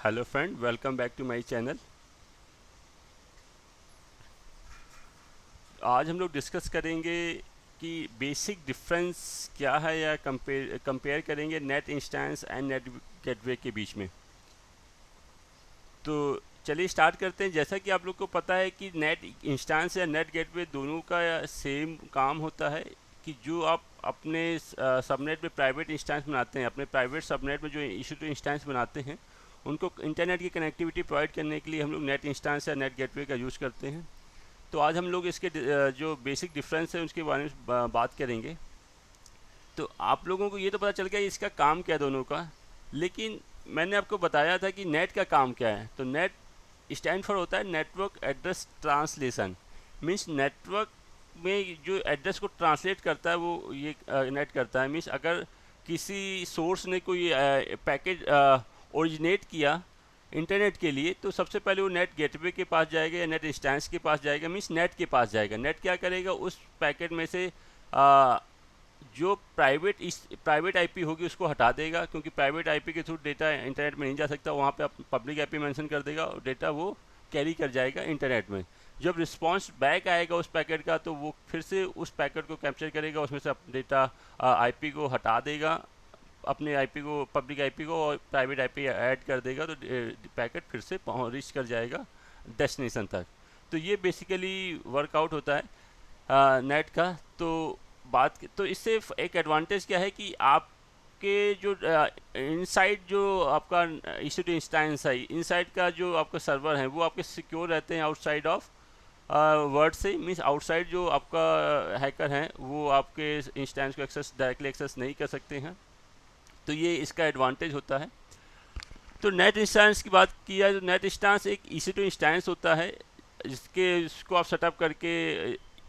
Hello friend, welcome back to my channel. आज हम लोग डिस्कस करेंगे कि बेसिक डिफरेंस क्या है या कंपेयर करेंगे net instance and net gateway के बीच में। तो चलिए स्टार्ट करते हैं। जैसा कि आप लोग को पता है कि नेट इंस्टेंस या नेट गेटवे दोनों का सेम काम होता है कि जो आप अपने सबनेट में प्राइवेट इंस्टेंस बनाते हैं, अपने प्राइवेट सबनेट में जो इशू टू इंस्टेंस बनाते हैं, उनको इंटरनेट की कनेक्टिविटी प्रोवाइड करने के लिए हम लोग नेट इंस्टेंस या नेट गेटवे का यूज़ करते हैं। तो आज हम लोग इसके जो बेसिक डिफरेंस है उसके बारे में बात करेंगे। तो आप लोगों को ये तो पता चल गया इसका काम क्या है दोनों का, लेकिन मैंने आपको बताया था कि नेट का काम क्या है। तो नेट स्टैंड फॉर होता है network address translation. Means network में जो एड्रेस को ट्रांसलेट करता है वो ये नेट करता है। मीन्स अगर किसी सोर्स ने कोई पैकेज ओरिजिनेट किया इंटरनेट के लिए, तो सबसे पहले वो नेट गेटवे के पास जाएगा या नेट इंस्टेंस के पास जाएगा। मीन्स नेट के पास जाएगा। नेट क्या करेगा, उस पैकेट में से जो प्राइवेट आईपी होगी उसको हटा देगा, क्योंकि प्राइवेट आईपी के थ्रू डेटा इंटरनेट में नहीं जा सकता। वहाँ पे आप पब्लिक आईपी मेंशन कर देगा और डेटा वो कैरी कर जाएगा इंटरनेट में। जब रिस्पांस बैक आएगा उस पैकेट का, तो वो फिर से उस पैकेट को कैप्चर करेगा, उसमें से डेटा आईपी को हटा देगा, अपने आईपी को, पब्लिक आईपी को, और प्राइवेट आईपी ऐड कर देगा। तो पैकेट फिर से रीच कर जाएगा डेस्टिनेशन तक। तो ये बेसिकली वर्कआउट होता है नेट का। तो इससे एक एडवांटेज क्या है कि आपके जो इनसाइड जो आपका EC2 इंस्टेंस है, इनसाइड का जो आपका सर्वर है वो आपके सिक्योर रहते हैं आउटसाइड ऑफ वर्ड से। मीन्स आउटसाइड जो आपका हैकर हैं वो आपके इंस्टेंस को डायरेक्टली एक्सेस नहीं कर सकते हैं। तो ये इसका एडवांटेज होता है। तो नेट इंस्टेंस की बात की जाए तो नेट इंस्टेंस एक EC2 इंस्टेंस होता है इसको आप सेटअप करके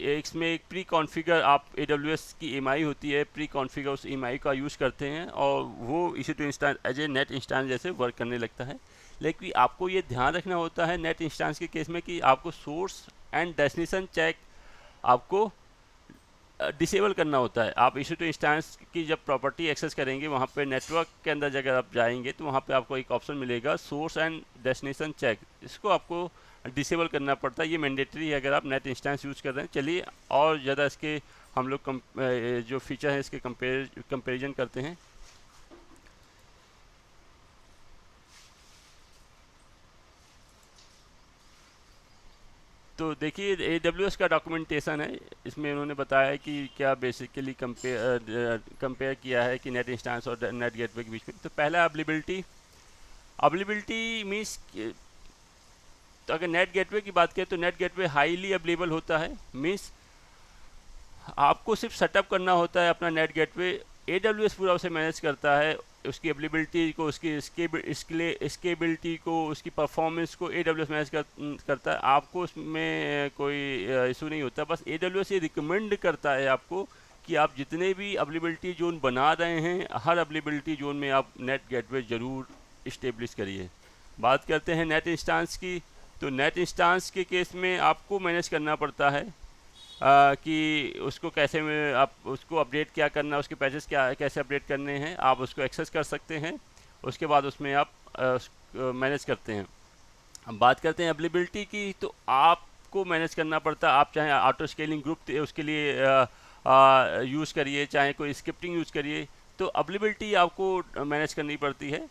इसमें एक प्री कॉन्फ़िगर, आप AWS की EMI होती है, प्री कॉन्फ़िगर उस EMI का यूज़ करते हैं और वो EC2 instance as a NAT instance जैसे वर्क करने लगता है। लेकिन आपको ये ध्यान रखना होता है नेट इंस्टेंस के केस में कि आपको सोर्स एंड डेस्टिनेशन चेक आपको डिसेबल करना होता है। आप EC2 इंस्टेंस की जब प्रॉपर्टी एक्सेस करेंगे, वहाँ पे नेटवर्क के अंदर जगह आप जाएंगे तो वहाँ पे आपको एक ऑप्शन मिलेगा सोर्स एंड डेस्टिनेशन चेक। इसको आपको डिसेबल करना पड़ता है। ये मैंडेटरी है अगर आप नेट इंस्टेंस यूज़ कर रहे हैं। चलिए और ज़्यादा इसके हम लोग जो फीचर है इसके कंपेरिजन करते हैं। तो देखिए AWS का डॉक्यूमेंटेशन है, इसमें उन्होंने बताया है कि क्या बेसिकली कंपेयर किया है कि नेट इंस्टेंस और नेट गेटवे के बीच में। तो पहला अवेलेबिलिटी। अवेलेबिलिटी मीन्स तो अगर नेट गेटवे की बात करें तो नेट गेटवे हाईली अवेलेबल होता है। मीन्स आपको सिर्फ सेटअप करना होता है अपना नेट गेटवे, AWS पूरा उसे मैनेज करता है। उसकी अवेलेबिलिटी को, उसकी स्केबिलिटी को, उसकी परफॉर्मेंस को AWS मैनेज करता है। आपको उसमें कोई इशू नहीं होता। बस AWS ये रिकमेंड करता है आपको कि आप जितने भी अवेलेबिलिटी जोन बना रहे हैं, हर अवेलेबिलिटी जोन में आप नेट गेटवे ज़रूर इस्टेब्लिश करिए। बात करते हैं नेट इंस्टेंस की। तो नेट इंस्टेंस के केस में आपको मैनेज करना पड़ता है कि उसको कैसे में आप उसको अपडेट क्या करना, उसके पैचेस क्या कैसे अपडेट करने हैं, आप उसको एक्सेस कर सकते हैं। उसके बाद उसमें आप मैनेज करते हैं। अब बात करते हैं अवेलेबिलिटी की। तो आपको मैनेज करना पड़ता है। आप चाहे ऑटो स्केलिंग ग्रुप उसके लिए यूज़ करिए, चाहे कोई स्क्रिप्टिंग यूज़ करिए, तो अवेलेबिलिटी आपको मैनेज करनी पड़ती है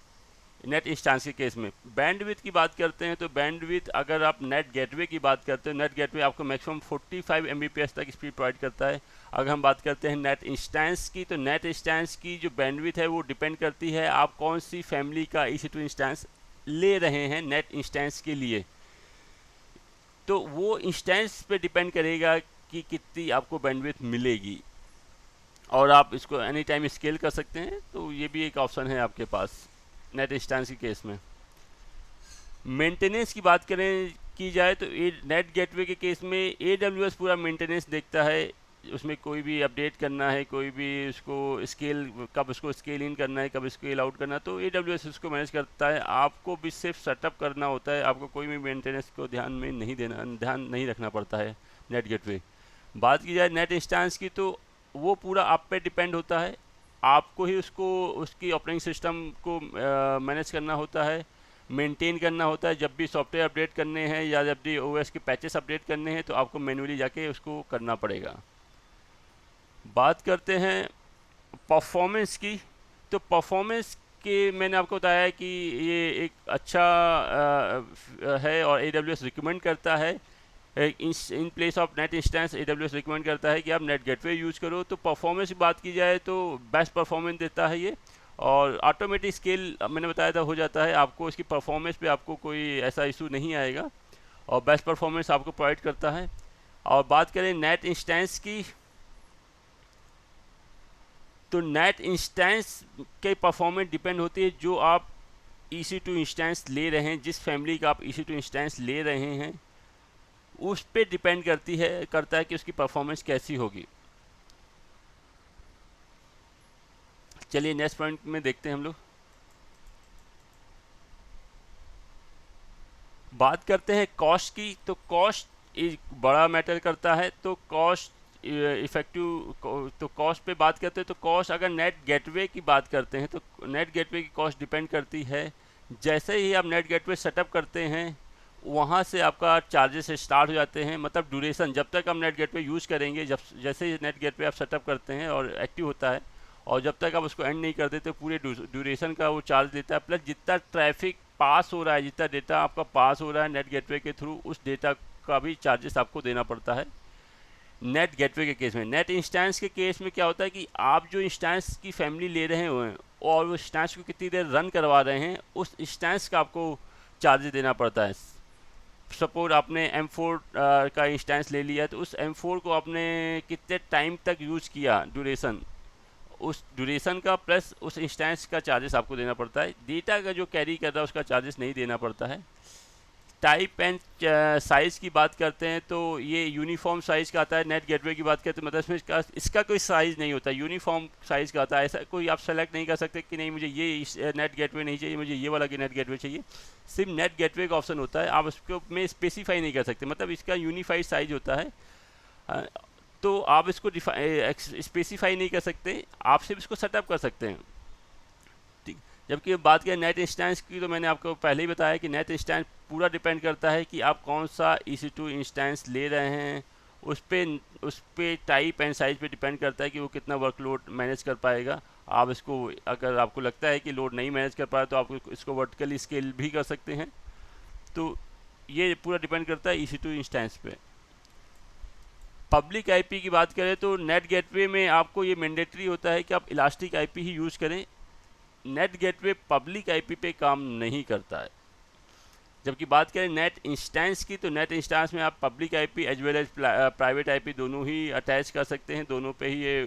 नेट इंस्टेंस के केस में। बैंडविड्थ की बात करते हैं तो बैंडविड्थ अगर आप नेट गेटवे की बात करते हैं, नेट गेटवे आपको मैक्सिमम 45 Mbps तक स्पीड प्रोवाइड करता है। अगर हम बात करते हैं नेट इंस्टेंस की, तो नेट इंस्टेंस की जो बैंडविड्थ है वो डिपेंड करती है आप कौन सी फैमिली का EC2 इंस्टेंस ले रहे हैं नेट इंस्टेंस के लिए। तो वो इंस्टेंस पे डिपेंड करेगा कि कितनी आपको बैंडविड्थ मिलेगी, और आप इसको एनी टाइम स्केल कर सकते हैं। तो ये भी एक ऑप्शन है आपके पास नेट इंस्टेंस के केस में। मेंटेनेंस की बात करें की जाए तो नेट गेटवे के केस में AWS पूरा मेंटेनेंस देखता है। उसमें कोई भी अपडेट करना है, कोई भी उसको स्केल, कब उसको स्केल इन करना है, कब स्केल आउट करना है, तो AWS उसको मैनेज करता है। आपको भी सिर्फ सेटअप करना होता है, आपको कोई भी मेंटेनेंस को ध्यान नहीं रखना पड़ता है नेट गेटवे। बात की जाए नेट इंस्टेंस की, तो वो पूरा आप पे डिपेंड होता है। आपको ही उसको उसकी ऑपरेटिंग सिस्टम को मैनेज करना होता है। मेंटेन करना होता है। जब भी सॉफ्टवेयर अपडेट करने हैं या जब भी ओएस के पैचेस अपडेट करने हैं तो आपको मैन्युअली जाके उसको करना पड़ेगा। बात करते हैं परफॉर्मेंस की। तो परफॉर्मेंस के मैंने आपको बताया कि ये एक अच्छा है और AWS रिकमेंड करता है। In place of net instance AWS recommend करता है कि आप नेट गेटवे यूज़ करो। तो परफॉर्मेंस की बात की जाए तो बेस्ट परफॉर्मेंस देता है ये, और ऑटोमेटिक स्केल मैंने बताया था हो जाता है। आपको इसकी परफॉर्मेंस पे आपको कोई ऐसा इशू नहीं आएगा और बेस्ट परफॉर्मेंस आपको प्रोवाइड करता है। और बात करें नेट इंस्टेंस की, तो नेट इंस्टेंस के परफॉर्मेंस डिपेंड होती है जो आप EC2 इंस्टेंस ले रहे हैं, जिस फैमिली का आप EC2 इंस्टेंस ले रहे हैं उस पे डिपेंड करता है कि उसकी परफॉर्मेंस कैसी होगी। चलिए नेक्स्ट पॉइंट में देखते हैं हम लोग। बात करते हैं कॉस्ट की। तो कॉस्ट एक बड़ा मैटर करता है। तो कॉस्ट इफेक्टिव, तो कॉस्ट पे बात करते हैं तो कॉस्ट, अगर नेट गेटवे की बात करते हैं तो नेट गेटवे की कॉस्ट डिपेंड करती है। जैसे ही आप नेट गेटवे सेटअप करते हैं वहाँ से आपका चार्जेस स्टार्ट हो जाते हैं। मतलब ड्यूरेशन, जब तक हम नेट गेटवे यूज़ करेंगे, जब जैसे ही नेट गेटवे आप सेटअप करते हैं और एक्टिव होता है और जब तक आप उसको एंड नहीं कर देते पूरे ड्यूरेशन का वो चार्ज देता है। प्लस जितना ट्रैफिक पास हो रहा है, जितना डेटा आपका पास हो रहा है नेट गेटवे के थ्रू, उस डेटा का भी चार्जेस आपको देना पड़ता है। नेट गेटवे के केस में, नेट इंस्टेंस के केस में क्या होता है कि आप जो इंस्टेंस की फैमिली ले रहे हो और वो इंस्टेंस को कितनी देर रन करवा रहे हैं, उस इंस्टेंस का आपको चार्जेस देना पड़ता है। सपोज आपने M4 का इंस्टेंस ले लिया, तो उस M4 को आपने कितने टाइम तक यूज़ किया, ड्यूरेशन, उस ड्यूरेशन का प्लस उस इंस्टेंस का चार्जेस आपको देना पड़ता है। डेटा का जो कैरी कर रहा है उसका चार्जेस नहीं देना पड़ता है। टाइप एंड साइज़ की बात करते हैं तो ये यूनिफॉर्म साइज़ का आता है। नेट गेटवे की बात करते हैं मतलब इसका कोई साइज़ नहीं होता, यूनिफॉर्म साइज़ का आता है। ऐसा कोई आप सेलेक्ट नहीं कर सकते कि नहीं मुझे ये नेट गेटवे नहीं चाहिए, मुझे ये वाला नेट गेटवे चाहिए। सिर्फ नेट गेटवे का ऑप्शन होता है, आप उसको में स्पेसिफाई नहीं कर सकते। मतलब इसका यूनिफाइड साइज होता है, तो आप इसको स्पेसिफाई नहीं कर सकते, आप सिर्फ इसको सेटअप कर सकते हैं। ठीक। जबकि बात करें नेट इंस्टेंस की, तो मैंने आपको पहले ही बताया कि नेट इंस्टेंस पूरा डिपेंड करता है कि आप कौन सा EC2 इंस्टेंस ले रहे हैं। उस पे टाइप एंड साइज पे डिपेंड करता है कि वो कितना वर्कलोड मैनेज कर पाएगा। आप इसको, अगर आपको लगता है कि लोड नहीं मैनेज कर पा रहा तो आप इसको वर्टिकली स्केल भी कर सकते हैं। तो ये पूरा डिपेंड करता है EC2 इंस्टेंस पे। पब्लिक IP की बात करें तो नेट गेटवे में आपको ये मैंडेटरी होता है कि आप इलास्टिक IP ही यूज़ करें। नेट गेटवे पब्लिक IP पे काम नहीं करता है। जबकि बात करें नेट इंस्टेंस की, तो नेट इंस्टेंस में आप public IP as well as private IP दोनों ही अटैच कर सकते हैं, दोनों पे ही ये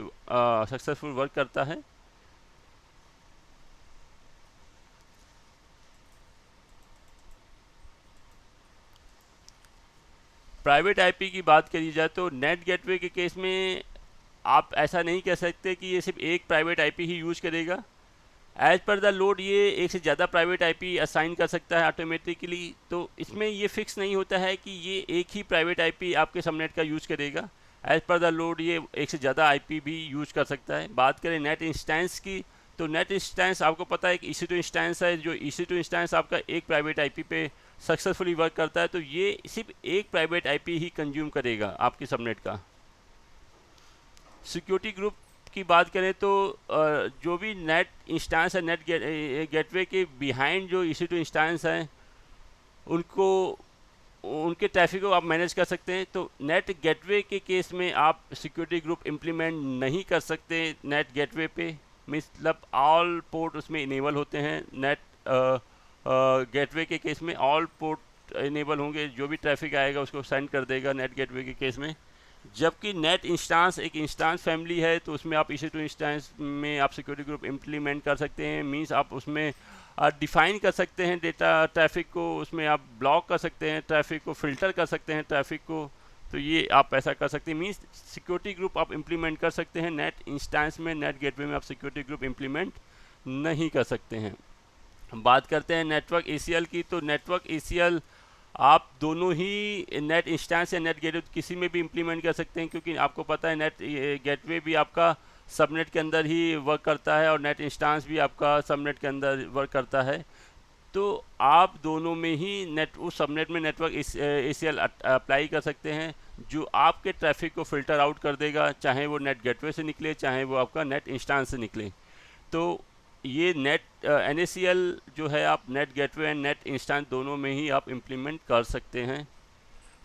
सक्सेसफुल वर्क करता है। प्राइवेट IP की बात करी जाए तो नेट गेटवे के केस में आप ऐसा नहीं कह सकते कि ये सिर्फ एक प्राइवेट IP ही यूज़ करेगा। एज पर द लोड ये एक से ज़्यादा प्राइवेट IP असाइन कर सकता है ऑटोमेटिकली। तो इसमें ये फिक्स नहीं होता है कि ये एक ही प्राइवेट IP आपके सबनेट का यूज़ करेगा। एज पर द लोड ये एक से ज़्यादा IP भी यूज़ कर सकता है। बात करें नेट इंस्टेंस की, तो नेट इंस्टेंस आपको पता है कि EC2 इंस्टेंस है। जो EC2 इंस्टेंस आपका एक प्राइवेट IP पे सक्सेसफुली वर्क करता है, तो ये सिर्फ एक प्राइवेट IP ही कंज्यूम करेगा आपके सबनेट का। सिक्योरिटी ग्रुप की बात करें तो जो भी नेट इंस्टेंस है, नेट गेटवे के बिहाइंड जो EC2 इंस्टेंस हैं उनके ट्रैफिक को आप मैनेज कर सकते हैं। तो नेट गेटवे के केस में आप सिक्योरिटी ग्रुप इम्प्लीमेंट नहीं कर सकते नेट गेटवे पे। मतलब ऑल पोर्ट उसमें इनेबल होते हैं। नेट गेटवे के केस में ऑल पोर्ट इनेबल होंगे, जो भी ट्रैफिक आएगा उसको सेंड कर देगा नेट गेटवे के केस में। जबकि नेट इंस्टेंस एक इंस्टेंस फैमिली है, तो उसमें आप EC2 इंस्टेंस में आप सिक्योरिटी ग्रुप इम्प्लीमेंट कर सकते हैं। मींस आप उसमें डिफाइन कर सकते हैं डेटा ट्रैफिक को, उसमें आप ब्लॉक कर सकते हैं ट्रैफिक को, फिल्टर कर सकते हैं ट्रैफिक को। तो ये आप ऐसा कर सकते हैं। मींस सिक्योरिटी ग्रुप आप इम्प्लीमेंट कर सकते हैं नेट इंस्टेंस में। नेट गेटवे में आप सिक्योरिटी ग्रुप इम्प्लीमेंट नहीं कर सकते हैं। बात करते हैं नेटवर्क ACL की, तो नेटवर्क ACL आप दोनों ही नेट इंस्टेंस या नेट गेटवे किसी में भी इम्प्लीमेंट कर सकते हैं, क्योंकि आपको पता है नेट गेटवे भी आपका सबनेट के अंदर ही वर्क करता है और नेट इंस्टेंस भी आपका सबनेट के अंदर वर्क करता है। तो आप दोनों में ही उस सबनेट में नेटवर्क ACL अप्लाई कर सकते हैं, जो आपके ट्रैफिक को फ़िल्टर आउट कर देगा, चाहे वो नेट गेटवे से निकले, चाहे वो आपका नेट इंस्टेंस से निकले। तो ये नेट NACL जो है, आप net gateway and net instance दोनों में ही आप इम्प्लीमेंट कर सकते हैं।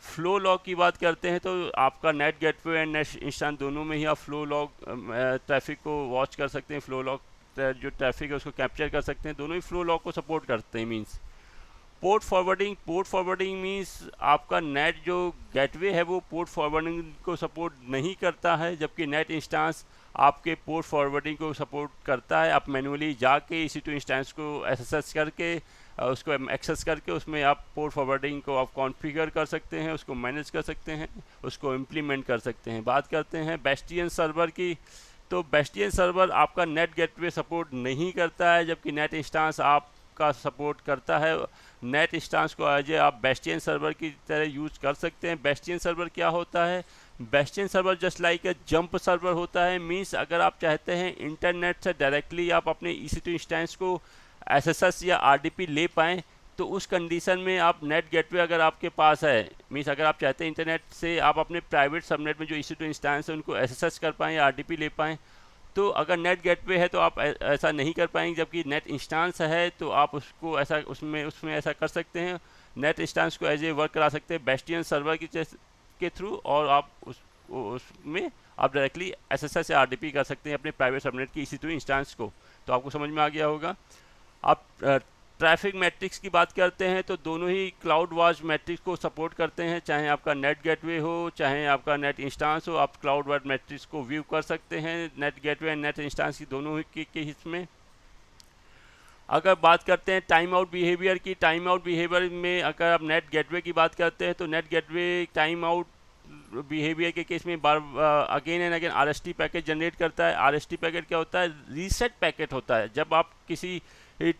फ्लो लॉग की बात करते हैं तो आपका net gateway and net instance दोनों में ही आप फ्लो लॉग ट्रैफिक को वॉच कर सकते हैं, फ्लो लॉग जो ट्रैफिक है उसको कैप्चर कर सकते हैं, दोनों ही फ्लो लॉग को सपोर्ट करते हैं। मींस पोर्ट फॉरवर्डिंग मींस आपका नेट जो गेटवे है वो पोर्ट फॉरवर्डिंग को सपोर्ट नहीं करता है, जबकि नेट इंस्टेंस आपके पोर्ट फॉरवर्डिंग को सपोर्ट करता है। आप मैनुअली जाके EC2 इंस्टेंस को एसएसएस करके उसको एक्सेस करके उसमें आप पोर्ट फॉरवर्डिंग को आप कॉन्फ़िगर कर सकते हैं, उसको मैनेज कर सकते हैं, उसको इम्प्लीमेंट कर सकते हैं। बात करते हैं बेस्टियन सर्वर की, तो बेस्टियन सर्वर आपका नेट गेटवे सपोर्ट नहीं करता है, जबकि नेट इंस्टेंस आपका सपोर्ट करता है। नेट इंस्टेंस को एज आप बेस्टियन सर्वर की तरह यूज कर सकते हैं। बेस्टियन सर्वर क्या होता है? Bastion server just like a jump server होता है। मींस अगर आप चाहते हैं इंटरनेट से डायरेक्टली आप अपने EC2 इंस्टेंस को SSS या RDP ले पाएँ, तो उस कंडीशन में आप नेट गेटवे अगर आपके पास है, मीन्स अगर आप चाहते हैं इंटरनेट से आप अपने प्राइवेट सबनेट में जो EC2 इंस्टेंस है उनको SSS कर पाएँ या RDP ले पाएँ, तो अगर नेट गेटवे है तो आप ऐसा नहीं कर पाएंगे। जबकि नेट इंस्टेंस है तो आप उसको ऐसा उसमें ऐसा कर सकते हैं। नेट इंस्टेंस को एज ए वर्क करा सकते हैं बेस्टियन सर्वर के थ्रू, और आप उसमें आप डायरेक्टली SSS या RDP कर सकते हैं अपने प्राइवेट सबनेट की EC2 इंस्टेंस को। तो आपको समझ में आ गया होगा। आप ट्रैफिक मैट्रिक्स की बात करते हैं तो दोनों ही क्लाउड वॉच मैट्रिक्स को सपोर्ट करते हैं, चाहे आपका नेट गेटवे हो चाहे आपका नेट इंस्टेंस हो, आप क्लाउड वॉच मैट्रिक्स को व्यू कर सकते हैं net gateway and net instance की दोनों ही के हिस्से में। अगर बात करते हैं टाइम आउट बिहेवियर की, टाइम आउट बिहेवियर में अगर आप नेट गेटवे की बात करते हैं तो NAT gateway time out behaviour के केस में बार again and again RST packet generate करता है। RST पैकेट क्या होता है? रीसेट पैकेट होता है। जब आप किसी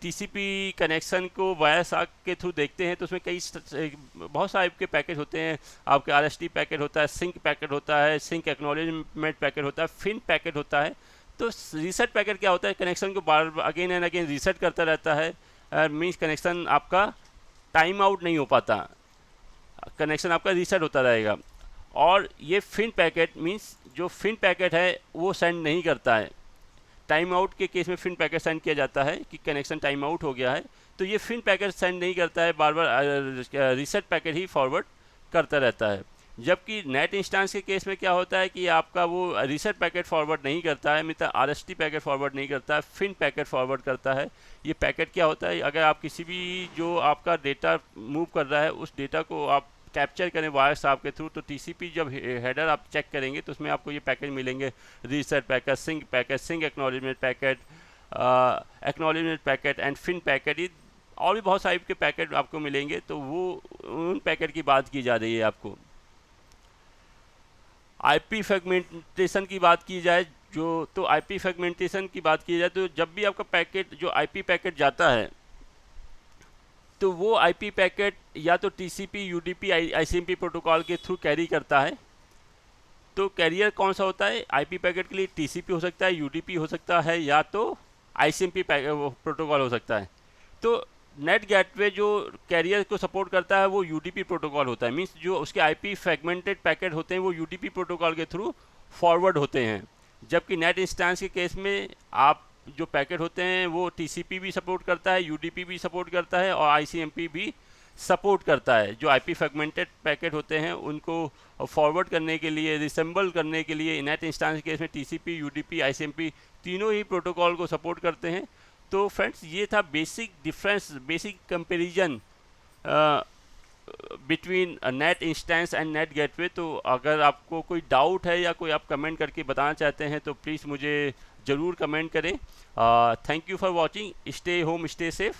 TCP कनेक्शन को वाया साक के थ्रू देखते हैं तो उसमें बहुत सारे के पैकेट होते हैं। आपके RST पैकेट होता है, सिंक पैकेट होता है, सिंक एक्नॉलेजमेंट पैकेट होता है, फिन पैकेट होता है। तो रीसेट पैकेट क्या होता है? कनेक्शन को बार अगेन एंड अगेन रीसेट करता रहता है। मीन्स कनेक्शन आपका टाइम आउट नहीं हो पाता, कनेक्शन आपका रीसेट होता रहेगा। और ये फिन पैकेट मीन्स जो फिन पैकेट है वो सेंड नहीं करता है। टाइम आउट के केस में फिन पैकेट सेंड किया जाता है कि कनेक्शन टाइम आउट हो गया है, तो ये फिन पैकेट सेंड नहीं करता है, बार बार रीसेट पैकेट ही फॉरवर्ड करता रहता है। जबकि नेट इंस्टेंस के केस में क्या होता है कि आपका वो रीसेट पैकेट फॉरवर्ड नहीं करता है, मतलब RST पैकेट फॉरवर्ड नहीं करता है, फिन पैकेट फॉरवर्ड करता है। ये पैकेट क्या होता है? अगर आप किसी भी जो आपका डेटा मूव कर रहा है उस डेटा को आप कैप्चर करें वायर साहब के थ्रू, तो TCP जब हेडर आप चेक करेंगे तो उसमें आपको ये पैकेज मिलेंगे, reset packet, SYN acknowledgement packet and FIN packet. ये और भी बहुत सारे के पैकेट आपको मिलेंगे, तो वो उन पैकेट की बात की जा रही है आपको। IP फ्रेगमेंटेशन की बात की जाए तो IP फ्रेगमेंटेशन की बात की जाए तो जब भी आपका पैकेट जो IP पैकेट जाता है तो वो IP पैकेट या तो TCP, UDP, ICMP प्रोटोकॉल के थ्रू कैरी करता है। तो कैरियर कौन सा होता है? IP पैकेट के लिए TCP हो सकता है, UDP हो सकता है, या तो ICMP प्रोटोकॉल हो सकता है। तो नेट गेटवे जो कैरियर को सपोर्ट करता है वो UDP प्रोटोकॉल होता है। मीन्स जो उसके IP फ्रेगमेंटेड पैकेट होते हैं वो UDP प्रोटोकॉल के थ्रू फॉरवर्ड होते हैं। जबकि नेट इंस्टेंस के केस में आप जो पैकेट होते हैं वो TCP भी सपोर्ट करता है, UDP भी सपोर्ट करता है और ICMP भी सपोर्ट करता है। जो IP फ्रेगमेंटेड पैकेट होते हैं उनको फॉरवर्ड करने के लिए, रिसेंबल करने के लिए नेट इंस्टेंस के केस में TCP, UDP, ICMP तीनों ही प्रोटोकॉल को सपोर्ट करते हैं। तो फ्रेंड्स ये था basic difference, basic comparison between net instance and net gateway. तो अगर आपको कोई डाउट है या कोई आप कमेंट करके बताना चाहते हैं तो प्लीज़ मुझे ज़रूर कमेंट करें। Thank you for watching. Stay home, stay safe.